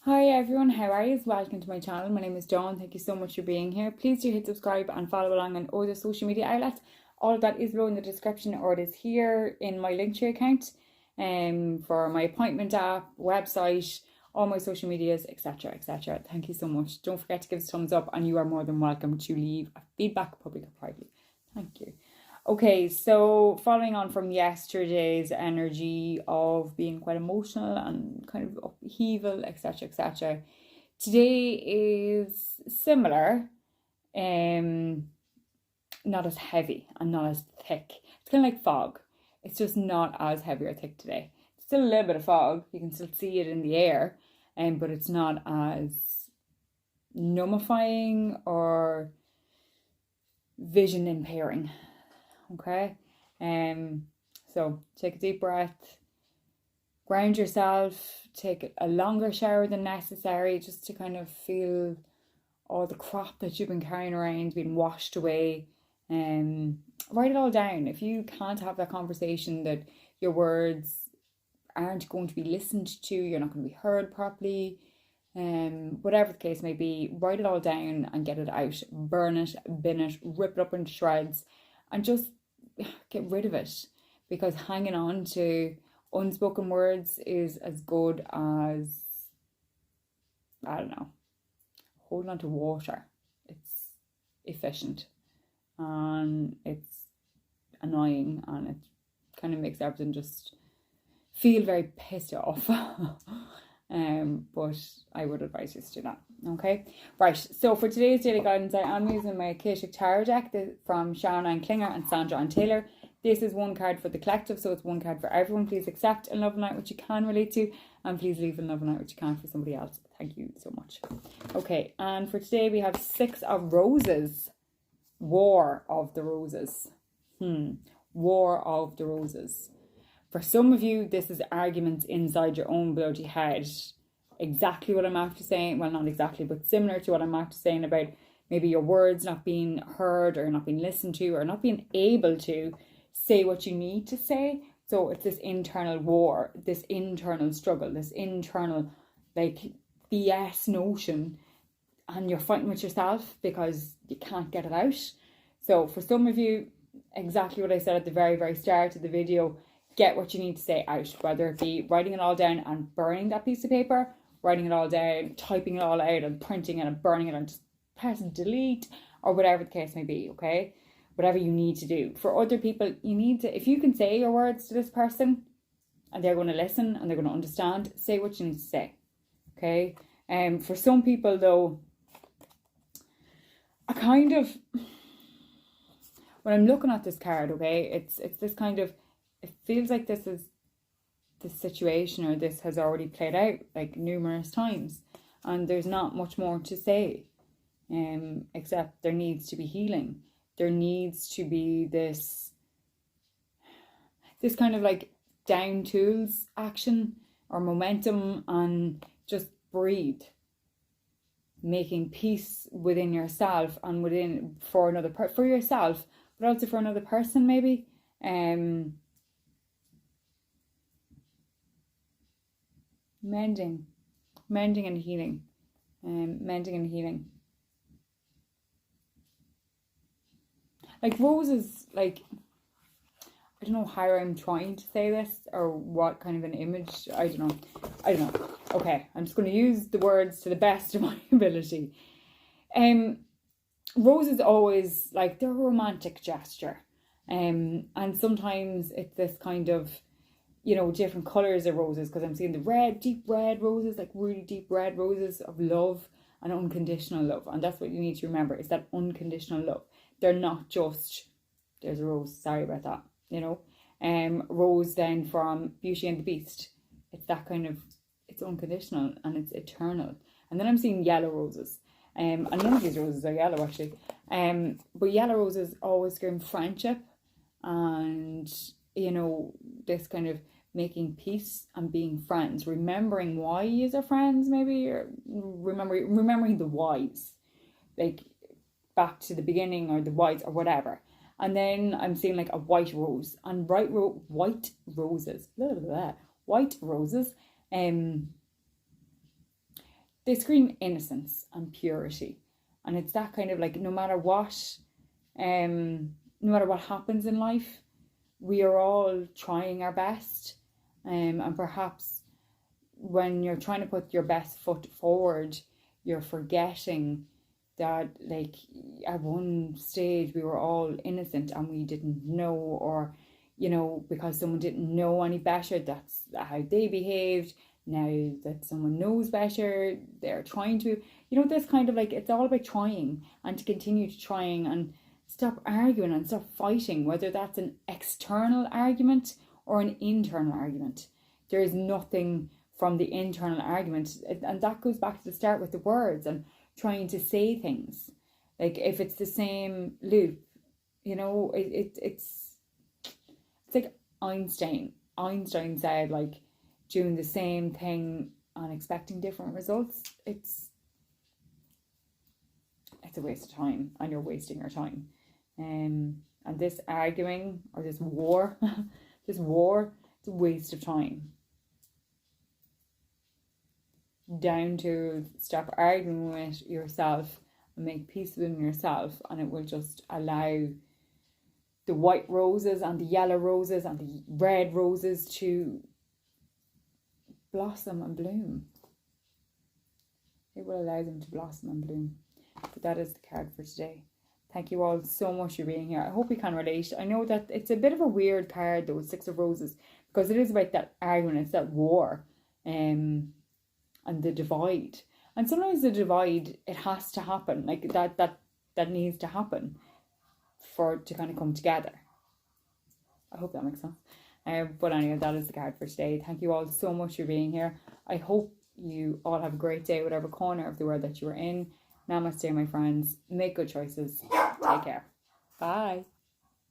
Hi everyone, how are you? Welcome to my channel. My name is Dawn. Thank you so much for being here. Please do hit subscribe and follow along on other social media outlets. All of that is below in the description, or it is here in my Linktree account for my appointment app, website, all my social medias, etc. etc. Thank you so much. Don't forget to give us a thumbs up, and you are more than welcome to leave a feedback, public or privately. Thank you. Okay, so following on from yesterday's energy of being quite emotional and kind of upheaval, etc., etc., today is similar, not as heavy and not as thick. It's kind of like fog. It's just not as heavy or thick today. Still a little bit of fog. You can still see it in the air, but it's not as numbifying or vision impairing. Okay, so take a deep breath, ground yourself, take a longer shower than necessary just to kind of feel all the crap that you've been carrying around being washed away. Write it all down. If you can't have that conversation, that your words aren't going to be listened to, you're not going to be heard properly, whatever the case may be, write it all down and get it out. Burn it, bin it, rip it up into shreds, and just get rid of it, because hanging on to unspoken words is as good as, I don't know, holding on to water. It's efficient and it's annoying, and it kind of makes everything just feel very pissed off. But I would advise you to do that. Okay, right. So for today's daily guidance, I am using my xxxx tarot deck from Sharon Klinger and Sandra Taylor. This is one card for the collective, so it's one card for everyone. Please accept and love and light what you can relate to, and please leave and love and light what you can for somebody else. Thank you so much. Okay, and for today we have 6 of Roses. War of the Roses. War of the Roses. For some of you, this is arguments inside your own bloody head. Exactly what I'm after saying. Well, not exactly, but similar to what I'm after saying about maybe your words not being heard or not being listened to or not being able to say what you need to say. So it's this internal war, this internal struggle, this internal like BS notion, and you're fighting with yourself because you can't get it out. So for some of you, exactly what I said at the very, very start of the video, get what you need to say out, whether it be writing it all down and burning that piece of paper, writing it all down, typing it all out and printing it and burning it and just pressing delete, or whatever the case may be, okay? Whatever you need to do. For other people, you need to, if you can say your words to this person and they're going to listen and they're going to understand, say what you need to say, okay? For some people though, I kind of, when I'm looking at this card, okay, it's this kind of, it feels like this situation, or this has already played out like numerous times, and there's not much more to say, except there needs to be healing. There needs to be this kind of like down tools action or momentum, and just breathe, making peace within yourself and within for another for yourself, but also for another person maybe. Mending and healing. Mending and healing. Like roses, like, I don't know how I'm trying to say this or what kind of an image. I don't know. Okay, I'm just going to use the words to the best of my ability. Roses always, like, they're a romantic gesture. And sometimes it's this kind of, you know, different colours of roses, because I'm seeing the red, deep red roses, like really deep red roses of love and unconditional love. And that's what you need to remember, is that unconditional love. They're not just, there's a rose, sorry about that, you know. Rose then from Beauty and the Beast. It's that kind of, it's unconditional and it's eternal. And then I'm seeing yellow roses. And none of these roses are yellow actually. But yellow roses always scream friendship and, you know, this kind of making peace and being friends, remembering why you are friends, maybe, or remembering the whys, like back to the beginning, or the whys, or whatever. And then I'm seeing like a white rose, and white roses, white roses, they scream innocence and purity. And it's that kind of like, no matter what happens in life, we are all trying our best. And perhaps when you're trying to put your best foot forward, you're forgetting that, like, at one stage we were all innocent and we didn't know, or, you know, because someone didn't know any better, that's how they behaved. Now that someone knows better, they're trying to, you know, this kind of like, it's all about trying and to continue to trying and stop arguing and stop fighting, whether that's an external argument or an internal argument. There is nothing from the internal argument, and that goes back to the start with the words and trying to say things. Like, if it's the same loop, you know, it's like Einstein said, like, doing the same thing and expecting different results, it's a waste of time, and you're wasting your time. And this arguing, or this war it's a waste of time. Down to stop arguing with yourself and make peace within yourself, and it will just allow the white roses and the yellow roses and the red roses to blossom and bloom. It will allow them to blossom and bloom. But that is the card for today. Thank you all so much for being here. I hope you can relate. I know that it's a bit of a weird card, though, Six of Roses, because it is about that argument, it's that war, and the divide. And sometimes the divide, it has to happen. Like, that needs to happen for it to kind of come together. I hope that makes sense. But anyway, that is the card for today. Thank you all so much for being here. I hope you all have a great day, whatever corner of the world that you are in. Namaste, my friends. Make good choices. Take care. Bye.